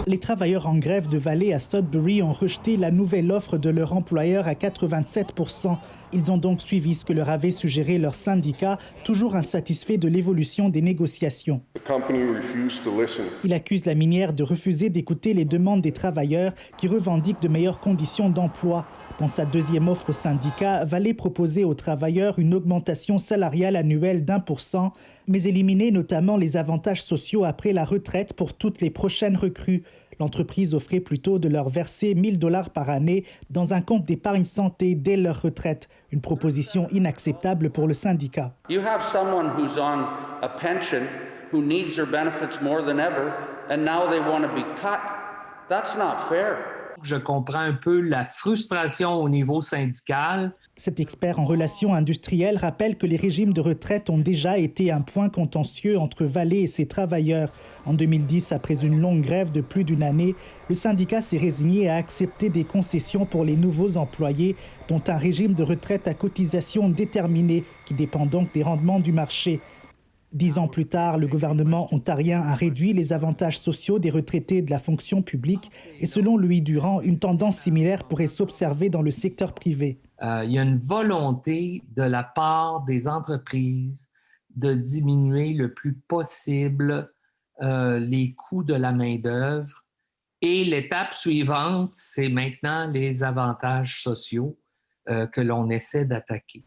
Les travailleurs en grève de Vale à Sudbury ont rejeté la nouvelle offre de leur employeur à 87 %. Ils ont donc suivi ce que leur avait suggéré leur syndicat, toujours insatisfait de l'évolution des négociations. Il accuse la minière de refuser d'écouter les demandes des travailleurs qui revendiquent de meilleures conditions d'emploi. Dans sa deuxième offre au syndicat, Vale proposait aux travailleurs une augmentation salariale annuelle d'1%, mais éliminer notamment les avantages sociaux après la retraite pour toutes les prochaines recrues. L'entreprise offrait plutôt de leur verser 1 000 $ par année dans un compte d'épargne santé dès leur retraite, une proposition inacceptable pour le syndicat. You have someone who's on a pension who needs their benefits more than ever and now they want to be cut. That's not fair. Je comprends un peu la frustration au niveau syndical. Cet expert en relations industrielles rappelle que les régimes de retraite ont déjà été un point contentieux entre Vale et ses travailleurs. En 2010, après une longue grève de plus d'une année, le syndicat s'est résigné à accepter des concessions pour les nouveaux employés, dont un régime de retraite à cotisation déterminée, qui dépend donc des rendements du marché. 10 ans plus tard, le gouvernement ontarien a réduit les avantages sociaux des retraités de la fonction publique et selon Louis Durand, une tendance similaire pourrait s'observer dans le secteur privé. Il y a une volonté de la part des entreprises de diminuer le plus possible les coûts de la main-d'œuvre. Et l'étape suivante, c'est maintenant les avantages sociaux que l'on essaie d'attaquer.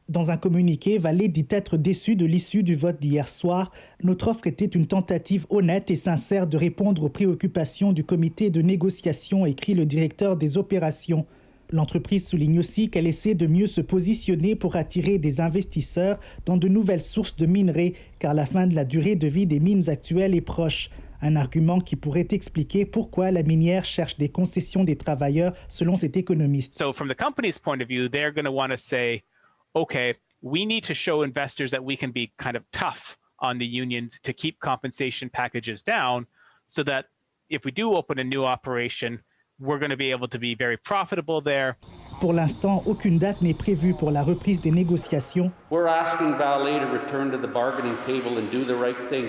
Dans un communiqué, Vale dit être déçu de l'issue du vote d'hier soir. Notre offre était une tentative honnête et sincère de répondre aux préoccupations du comité de négociation, écrit le directeur des opérations. L'entreprise souligne aussi qu'elle essaie de mieux se positionner pour attirer des investisseurs dans de nouvelles sources de minerais, car la fin de la durée de vie des mines actuelles est proche. Un argument qui pourrait expliquer pourquoi la minière cherche des concessions des travailleurs, selon cet économiste. So from the company's point of view, they're going to want to say, okay, we need to show investors that we can be kind of tough on the unions to keep compensation packages down so that if we do open a new operation, we're going to be able to be very profitable there. Pour l'instant, aucune date n'est prévue pour la reprise des négociations. We're asking Vale to return to the bargaining table and do the right thing.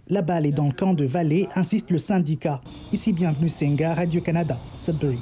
La balle est dans le camp de Vale, insiste le syndicat. Ici, bienvenue Senga, Radio-Canada, Sudbury.